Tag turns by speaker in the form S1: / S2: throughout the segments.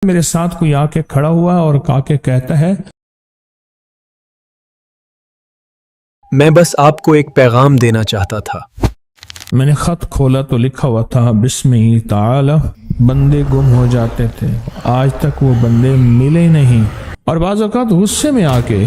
S1: میرے ساتھ کوئی آ کے کھڑا ہوا اور آ کے کہتا ہے
S2: میں بس آپ کو ایک پیغام دینا چاہتا تھا۔
S1: میں نے خط کھولا تو لکھا ہوا تھا بسم تعالی۔ بندے گم ہو جاتے تھے، آج تک وہ بندے ملے نہیں۔ اور بعض اوقات غصے میں آ کے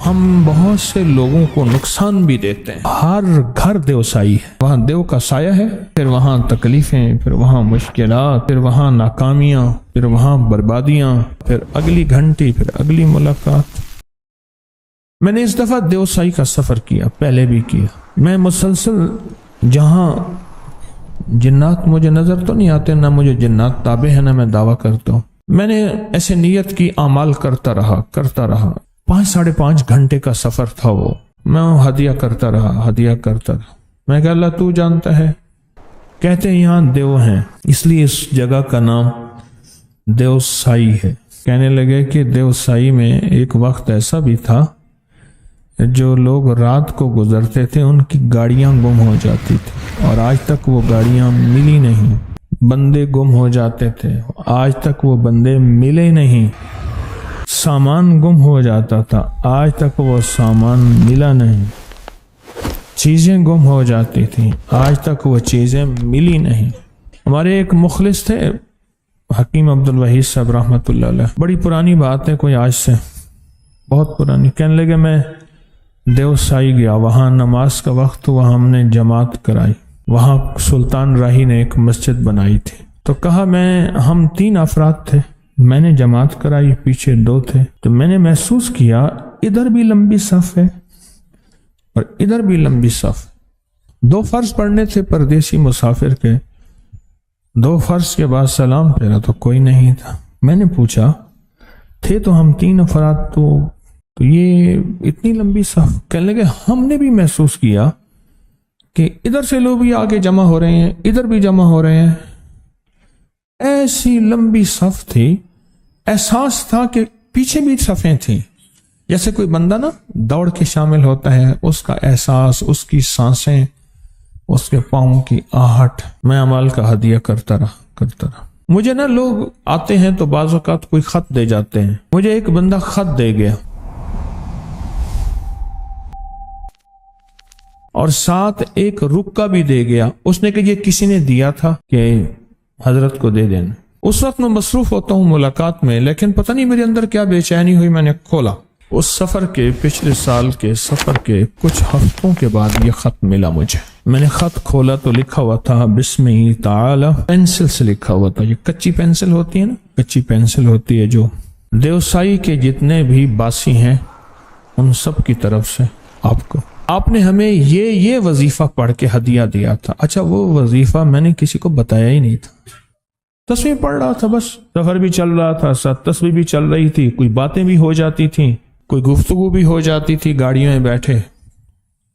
S1: ہم بہت سے لوگوں کو نقصان بھی دیتے ہیں۔ ہر گھر دیوسائی ہے، وہاں دیو کا سایہ ہے، پھر وہاں تکلیفیں، پھر وہاں مشکلات، پھر وہاں ناکامیاں، پھر وہاں بربادیاں، پھر اگلی گھنٹی، پھر اگلی ملاقات۔ میں نے اس دفعہ دیوسائی کا سفر کیا، پہلے بھی کیا۔ میں مسلسل جہاں جنات مجھے نظر تو نہیں آتے، نہ مجھے جنات تابع ہے، نہ میں دعویٰ کرتا ہوں، میں نے ایسے نیت کی اعمال کرتا رہا 5-5.5 گھنٹے کا سفر تھا وہ۔ میں ہدیہ کرتا رہا۔ میں کہ اللہ تو جانتا ہے، کہتے ہیں یہاں دیو ہیں، اس لیے اس جگہ کا نام دیوسائی ہے۔ کہنے لگے کہ دیوسائی میں ایک وقت ایسا بھی تھا جو لوگ رات کو گزرتے تھے ان کی گاڑیاں گم ہو جاتی تھی، اور آج تک وہ گاڑیاں ملی نہیں۔ بندے گم ہو جاتے تھے، آج تک وہ بندے ملے نہیں۔ سامان گم ہو جاتا تھا، آج تک وہ سامان ملا نہیں۔ چیزیں گم ہو جاتی تھیں، آج تک وہ چیزیں ملی نہیں۔ ہمارے ایک مخلص تھے حکیم عبدالوحید صاحب رحمۃ اللہ علیہ، بڑی پرانی بات ہے، کوئی آج سے بہت پرانی۔ کہنے لگے میں دیوسائی گیا، وہاں نماز کا وقت ہوا، ہم نے جماعت کرائی۔ وہاں سلطان راہی نے ایک مسجد بنائی تھی، تو کہا ہم 3 افراد تھے، میں نے جماعت کرائی، پیچھے 2 تھے، تو میں نے محسوس کیا ادھر بھی لمبی صف ہے اور ادھر بھی لمبی صف۔ 2 فرض پڑھنے تھے پردیسی مسافر کے، 2 فرض کے بعد سلام پھیرا تو کوئی نہیں تھا۔ میں نے پوچھا تھے تو ہم 3 افراد، تو یہ اتنی لمبی صف؟ کہنے لگے ہم نے بھی محسوس کیا کہ ادھر سے لوگ بھی آگے جمع ہو رہے ہیں، ادھر بھی جمع ہو رہے ہیں، ایسی لمبی صف تھی۔ احساس تھا کہ پیچھے بھی صفیں تھیں، جیسے کوئی بندہ نا دوڑ کے شامل ہوتا ہے، اس کا احساس، اس کی سانسیں، اس کے پاؤں کی آہٹ۔ میں اعمال کا ہدیہ کرتا رہا۔ مجھے نا لوگ آتے ہیں تو بعض اوقات کوئی خط دے جاتے ہیں، مجھے ایک بندہ خط دے گیا اور ساتھ ایک رکا بھی دے گیا۔ اس نے کہ یہ کسی نے دیا تھا کہ حضرت کو دے دینا۔ اس وقت میں مصروف ہوتا ہوں ملاقات میں، لیکن پتہ نہیں میرے اندر کیا بے چینی ہوئی، میں نے کھولا۔ اس سفر کے پچھلے سال کے سفر کے کچھ ہفتوں کے بعد یہ خط ملا مجھے۔ میں نے خط کھولا تو لکھا ہوا تھا بسم تعالی، پینسل سے لکھا ہوا تھا۔ یہ کچی پینسل ہوتی ہے نا، کچی پینسل ہوتی ہے جو دیوسائی کے جتنے بھی باسی ہیں ان سب کی طرف سے آپ نے ہمیں یہ وظیفہ پڑھ کے ہدیہ دیا تھا۔ اچھا، وہ وظیفہ میں نے کسی کو بتایا ہی نہیں تھا، تسبیح پڑھ رہا تھا، بس سفر بھی چل رہا تھا، ساتھ تسبیح بھی چل رہی تھی، کوئی باتیں بھی ہو جاتی تھیں، کوئی گفتگو بھی ہو جاتی تھی، گاڑیوں میں بیٹھے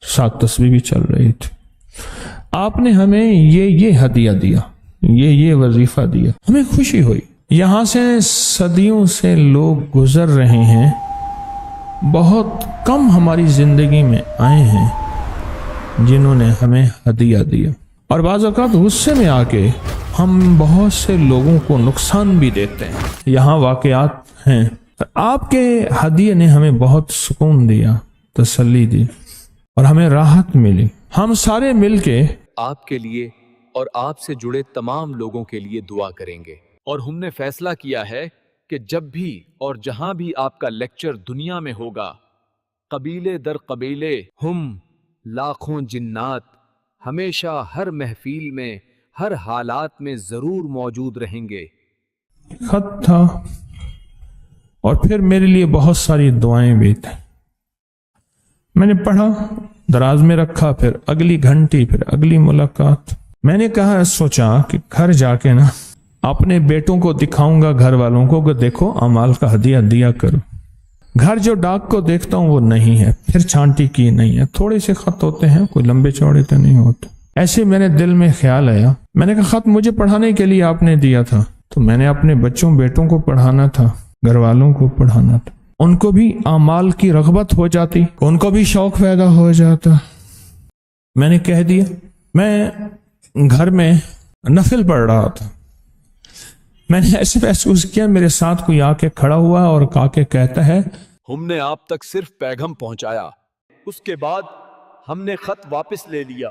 S1: ساتھ تسبیح بھی چل رہی تھی۔ آپ نے ہمیں یہ ہدیہ دیا، یہ وظیفہ دیا، ہمیں خوشی ہوئی۔ یہاں سے صدیوں سے لوگ گزر رہے ہیں، بہت کم ہماری زندگی میں آئے ہیں جنہوں نے ہمیں ہدیہ دیا۔ اور بعض اوقات غصے میں آ کے ہم بہت سے لوگوں کو نقصان بھی دیتے ہیں۔ یہاں واقعات ہیں، آپ کے ہدیے نے ہمیں بہت سکون دیا، تسلی دی، اور ہمیں راحت ملی۔ ہم سارے مل کے
S3: آپ کے لیے اور آپ سے جڑے تمام لوگوں کے لیے دعا کریں گے، اور ہم نے فیصلہ کیا ہے کہ جب بھی اور جہاں بھی آپ کا لیکچر دنیا میں ہوگا، قبیلے در قبیلے ہم لاکھوں جنات ہمیشہ ہر محفل میں، ہر حالات میں ضرور موجود رہیں گے۔
S1: خط تھا، اور پھر میرے لیے بہت ساری دعائیں بھی تھیں۔ میں نے پڑھا، دراز میں رکھا، پھر اگلی گھنٹی، پھر اگلی ملاقات۔ میں نے سوچا کہ گھر جا کے نا اپنے بیٹوں کو دکھاؤں گا، گھر والوں کو، کہ دیکھو اعمال کا ہدیہ دیا کرو۔ گھر جو ڈاک کو دیکھتا ہوں وہ نہیں ہے، پھر چھانٹی کی نہیں ہے، تھوڑے سے خط ہوتے ہیں، کوئی لمبے چوڑے تو نہیں ہوتے۔ ایسے میرے دل میں خیال آیا، میں نے کہا خط مجھے پڑھانے کے لیے آپ نے دیا تھا، تو میں نے اپنے بیٹوں کو پڑھانا تھا، گھر والوں کو پڑھانا تھا، ان کو بھی اعمال کی رغبت ہو جاتی، ان کو بھی شوق پیدا ہو جاتا۔ میں نے کہہ دیا، میں گھر میں نفل پڑھ رہا تھا، میں نے ایسے محسوس کیا میرے ساتھ کوئی آ کے کھڑا ہوا اور آ کے کہتا ہے
S3: ہم نے آپ تک صرف پیغام پہنچایا، اس کے بعد ہم نے خط واپس لے لیا،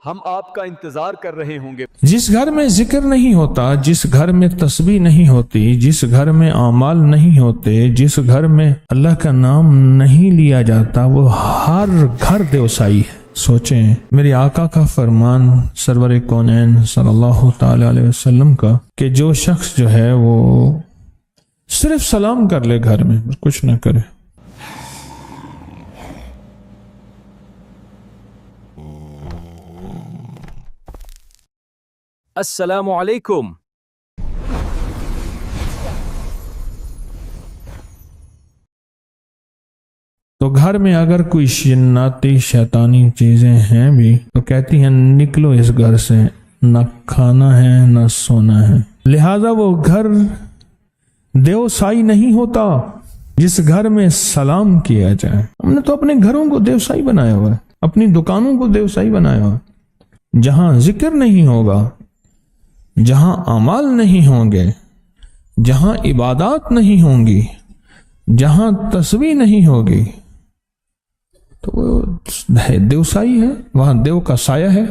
S3: ہم آپ کا انتظار کر رہے ہوں گے۔
S1: جس گھر میں ذکر نہیں ہوتا، جس گھر میں تسبیح نہیں ہوتی، جس گھر میں اعمال نہیں ہوتے، جس گھر میں اللہ کا نام نہیں لیا جاتا، وہ ہر گھر دیوسائی ہے۔ سوچیں میرے آقا کا فرمان سرور کونین صلی اللہ تعالی علیہ وسلم کا کہ جو شخص جو ہے وہ صرف سلام کر لے گھر میں، کچھ نہ کرے۔
S2: السلام علیکم۔
S1: تو گھر میں اگر کوئی جناتی شیطانی چیزیں ہیں بھی تو کہتی ہیں نکلو اس گھر سے، نہ کھانا ہے نہ سونا ہے۔ لہذا وہ گھر دیوسائی نہیں ہوتا جس گھر میں سلام کیا جائے۔ ہم نے تو اپنے گھروں کو دیوسائی بنایا ہوا ہے، اپنی دکانوں کو دیوسائی بنایا ہوا ہے۔ جہاں ذکر نہیں ہوگا، جہاں اعمال نہیں ہوں گے، جہاں عبادات نہیں ہوں گی، جہاں تسبیح نہیں ہوگی، تو وہ دیوسائی ہے، وہاں دیو کا سایہ ہے،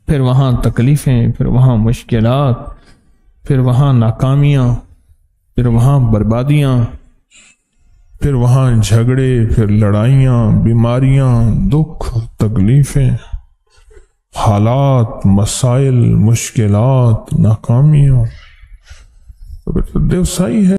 S1: پھر وہاں تکلیفیں، پھر وہاں مشکلات، پھر وہاں ناکامیاں، پھر وہاں بربادیاں، پھر وہاں جھگڑے، پھر لڑائیاں، بیماریاں، دکھ، تکلیفیں، حالات، مسائل، مشکلات، ناکامیاں، تو دیوسائی ہے۔